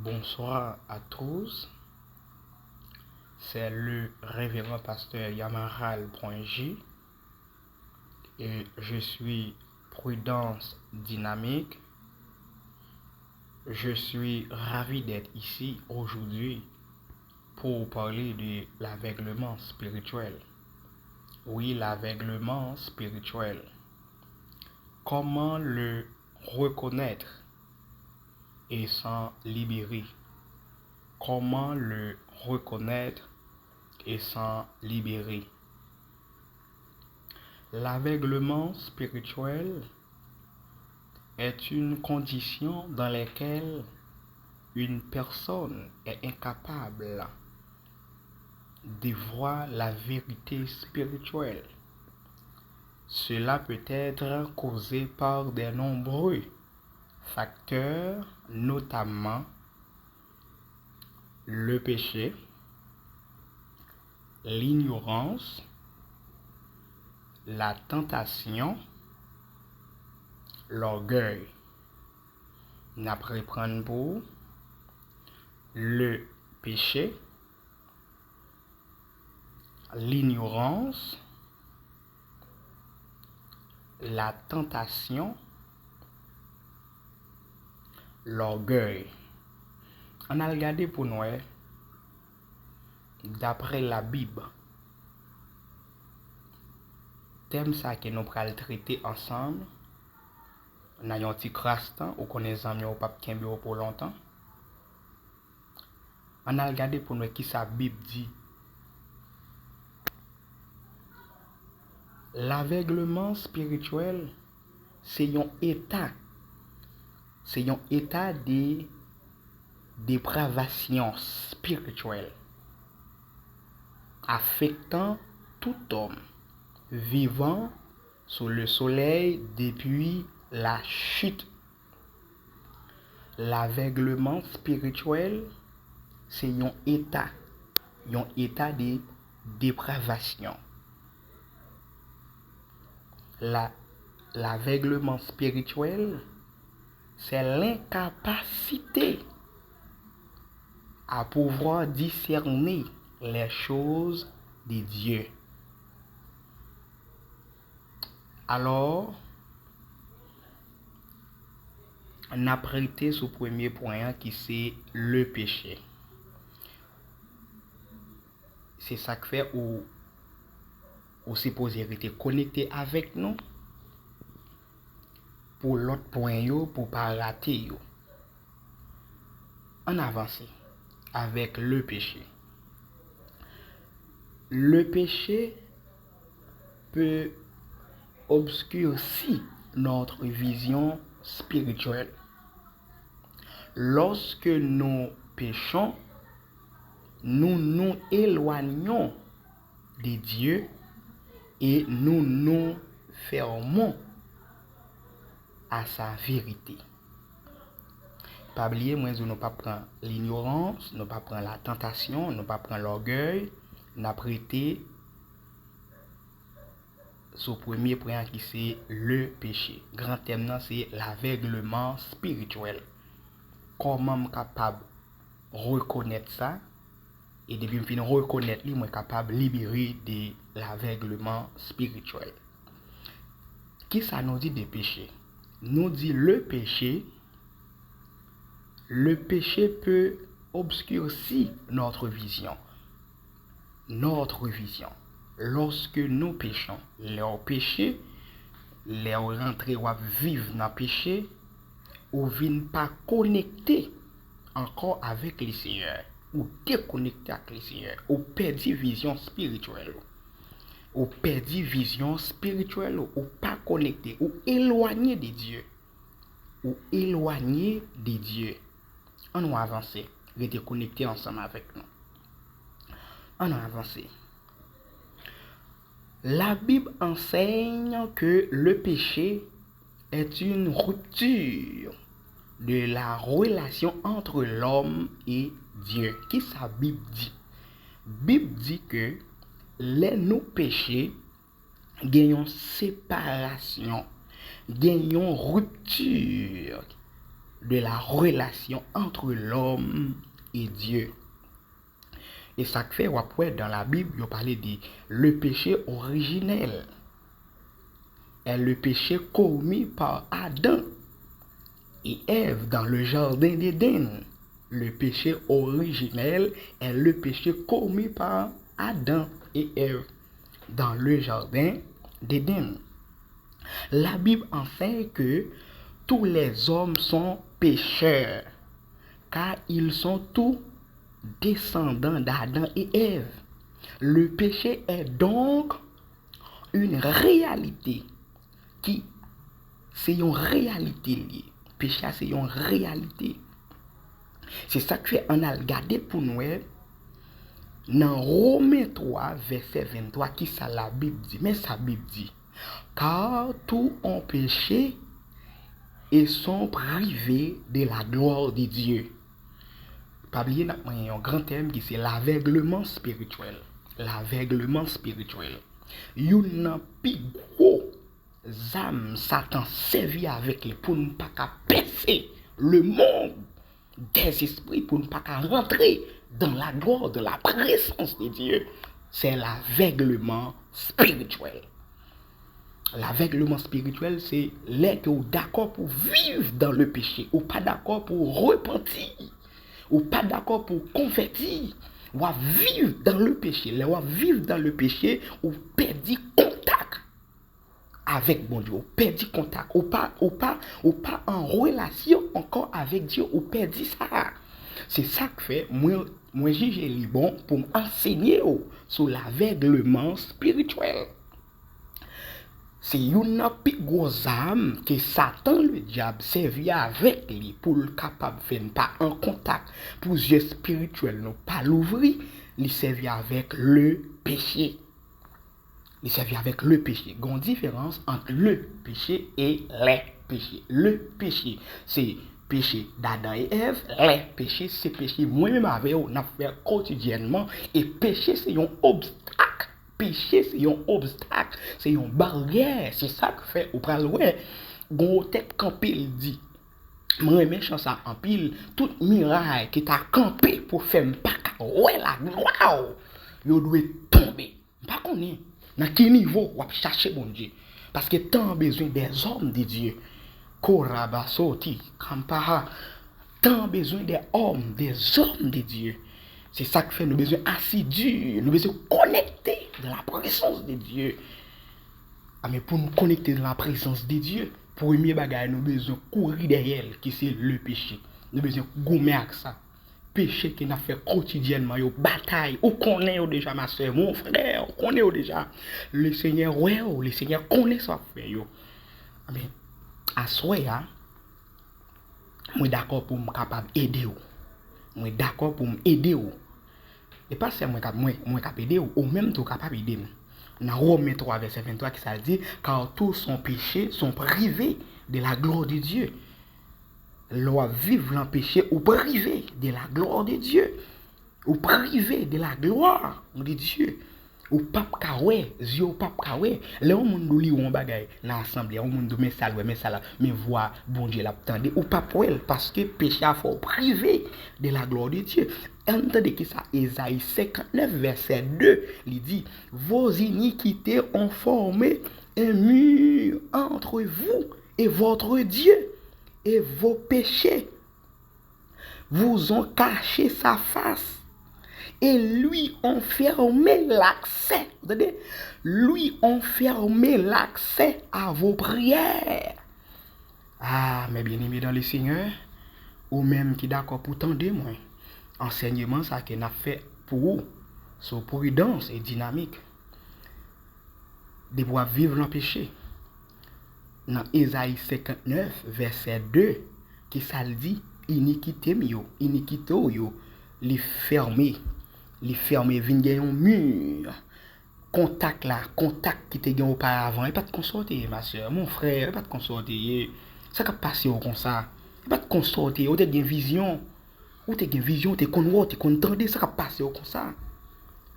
Bonsoir à tous, c'est le révérend pasteur Yamaral.j et je suis Prudence Dynamique. Je suis ravi d'être ici aujourd'hui pour parler de l'aveuglement spirituel. Oui, l'aveuglement spirituel. Comment le reconnaître et s'en libérer? Comment le reconnaître et s'en libérer? L'aveuglement spirituel est une condition dans laquelle une personne est incapable de voir la vérité spirituelle. Cela peut être causé par de nombreux facteurs, notamment le péché, l'ignorance, la tentation, l'orgueil. N'après prendre pour le péché, l'ignorance, la tentation, l'orgueil. On a regardé pour nous, d'après la Bible, thème ça que nous allons traiter ensemble. On a un petit crastan ou qu'on est amis au pape Kembe pour longtemps. On a regardé pour nous qui sa Bible dit. L'aveuglement spirituel, c'est un état. C'est un état de dépravation spirituelle affectant tout homme vivant sous le soleil depuis la chute. L'aveuglement spirituel, c'est un état de dépravation. L'aveuglement spirituel, c'est l'incapacité à pouvoir discerner les choses de Dieu. Alors, on a prêté ce premier point qui c'est le péché. C'est ça que fait ou supposé être connecté avec nous pour l'autre point yo, pour pas rater yo. On avance avec le péché. Le péché peut obscurcir notre vision spirituelle. Lorsque nous péchons, nous nous éloignons de Dieu et nous nous fermons à sa vérité. Pas oublier, moi, nous ne pas prendre l'ignorance, nous pas prendre la tentation, nous pas prendre l'orgueil, nous prêter ce premier point qui c'est le péché. Grand thème c'est l'aveuglement spirituel. Comment je capable de reconnaître ça et depuis que je reconnaître, je suis capable de libérer de l'aveuglement spirituel. Qui ça nous dit de péché? Nous dit le péché peut obscurcir notre vision. Notre vision. Lorsque nous péchons, les péchés, les rentrer ou vivre dans le péché, ou ne pas connecter encore avec le Seigneur, ou déconnecter avec le Seigneur, ou perdre vision spirituelle, ou perdre vision spirituelle, ou pas connecter, ou éloigner de Dieu, ou éloigner de Dieu. On va avancer, rester connecté ensemble avec nous. On va avancer. La Bible enseigne que le péché est une rupture de la relation entre l'homme et Dieu. Qui sa Bible dit? Bible dit que les nous péchés gagnent séparation, gagnent rupture de la relation entre l'homme et Dieu. Et ça fait, après, dans la Bible, il parlait de le péché originel. Et le péché commis par Adam et Ève dans le jardin d'Éden. Le péché originel est le péché commis par Adam et Ève dans le jardin d'Éden. La Bible enseigne que tous les hommes sont pécheurs, car ils sont tous descendants d'Adam et Ève. Le péché est donc une réalité qui, c'est une réalité liée. Péché, c'est une réalité. C'est ça que on a regardé pour nous dans Romains 3, verset 23, qui ça la Bible dit. Mais sa Bible dit, car tous ont péché et sont privés de la gloire de Dieu. Pas oublier un grand thème qui c'est l'aveuglement spirituel. L'aveuglement spirituel. Yon pi gros âme Satan servi avec les pour ne pas percer le monde des esprits, pour ne pas rentrer dans la gloire de la présence de Dieu. C'est l'aveuglement spirituel. L'aveuglement spirituel, c'est l'être d'accord pour vivre dans le péché, ou pas d'accord pour repentir, ou pas d'accord pour convertir, ou à vivre dans le péché. Ou à vivre dans le péché, ou perdre contact avec mon Dieu, ou perdre contact, ou pas en relation encore avec Dieu, ou perdre ça. C'est ça que fait, moi j'ai les bon pour m'enseigner sur l'aveuglement spirituel. C'est une plus grosse âme que Satan, le diable, servit avec lui pour le capable de venir pas en contact, pour les yeux spirituels, non pas l'ouvrir, il servit avec le péché. Il servit avec le péché. Il y a une différence entre le péché et les péchés. Le péché, c'est péché d'Adam et Ève. Les péchés, c'est péché moi-même avec on a fait quotidiennement. Et péché, c'est un obstacle. Péché, c'est un obstacle. C'est une barrière. C'est ça que fait au pral ouais. Gon tête campé il dit. Moi méchant ça en pile toute miraille qui t'a campé pour faire pas ouais la gloire. Yo doit tomber. Pas connait. Dans quel niveau on va chercher mon Dieu? Parce que tant besoin des hommes de Dieu. Korabasoti, Kampaha. Tant besoin des hommes de Dieu. C'est ça que fait nous besoin assidus, nous besoin connectés dans la présence de Dieu. Ah, mais pour nous connecter dans la présence de Dieu, premier bagage, nous besoin courir derrière, qui c'est le péché. Nous besoin gommer avec ça. Péché qui n'a fait quotidiennement, yo bataille, ou connaît déjà ma soeur, mon frère, on connaît déjà. Le Seigneur, ouais, le Seigneur connaît ça fait yo. Ah, mais à soi, moi d'accord pour me capable aider ou. Moi d'accord pour m'aider ou. Et pas seulement moi capable aider ou même tout capable aider. Dans Romains 3 verset 23 qui ça dit car tous sont péchés sont privés de la gloire de Dieu. L'on vivre dans le péché ou privé de la gloire de Dieu. Ou privé de la gloire de Dieu. Ou pape kawé, Dieu pape kawé. Là on monde li on bagay dans l'assemblée, on monde mais ça mais voix bon Dieu la tendez ou pape parce que péché a faut privé de la gloire de Dieu. Entendez que ça Ésaïe 59 verset 2, il dit vos iniquités ont formé un mur entre vous et votre Dieu. Et vos péchés vous ont caché sa face et lui ont fermé l'accès. Vous entendez? Lui ont fermé l'accès à vos prières. Ah, mes bien-aimés dans le Seigneur, ou même qui d'accord pour tendre moi, enseignement ça qu'on a fait pour vous, sur prudence et dynamique, de pouvoir vivre dans le péché. Dans Ésaïe 59, verset 2, qui ça dit, iniquité yo, les fermer, vient un mur, contact qui te gagne auparavant, et pas de consorter, ma soeur, mon frère, pas de consorter, ça qui passe comme ça, pas de consorter, ou t'es une vision, t'es connoté, t'es contendé, ça qui passe comme ça,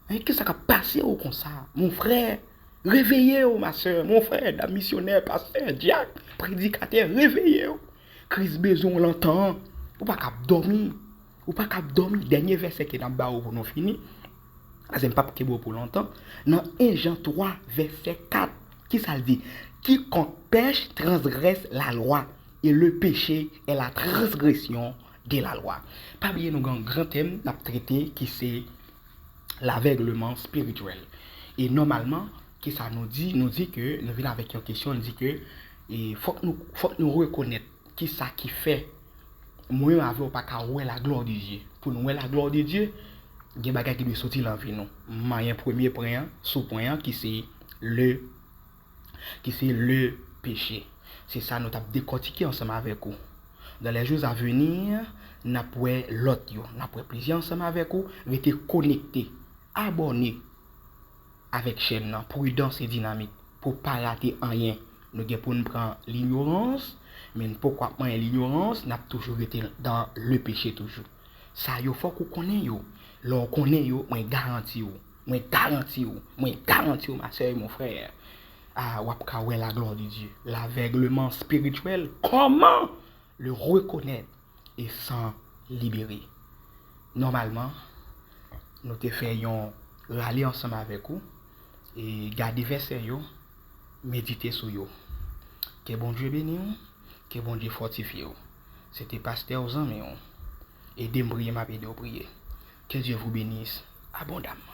et qu'est-ce qui passe comme ça, mon frère? Réveillez-vous, ma soeur, mon frère, la missionnaire, pasteur, diacre, prédicateur, réveillez-vous. crise besoin longtemps, ou pas cap dormir, ou pas cap dormir. Dernier verset qui est dans le bas pour nous finir. C'est pas pour longtemps. Dans 1 Jean 3, verset 4, qui ça dit? Quiconque pêche transgresse la loi, et le péché est la transgression de la loi. Pas oublier nous avons un grand thème à traiter qui c'est l'aveuglement spirituel. Et normalement, qui ça nous dit que nous venons avec une question, nous dit que il faut que nous reconnaître qui ça qui fait moi avec pas qu'à voir la gloire de Dieu. Pour nous voir la gloire de Dieu, il y a des bagages qui doivent sortir dans la vie nous. Un premier point, sous-point qui c'est le péché. C'est ça nous avons décortiqué ensemble avec vous. Dans les jours à venir, nous avons l'autre, nous avons plaisir ensemble avec vous, rester connectés, abonnés avec chaîne, prudence et dynamique, pour ne pas rater rien. Nous avons prendre l'ignorance, mais pourquoi prendre l'ignorance, nous avons toujours été dans le péché toujours. Ça, il faut qu'on connaisse. Lorsqu'on connaît, moi garantis, ma soeur et mon frère. Ah, ouais, la gloire de Dieu. L'aveuglement spirituel, comment le reconnaître et s'en libérer? Normalement, nous te faisons râler ensemble avec vous et garder verset, méditer sur vous. Que bon Dieu bénisse, que bon Dieu fortifie. C'était pasteur aux amis. Et d'aimer ma prière. Que Dieu vous bénisse abondamment.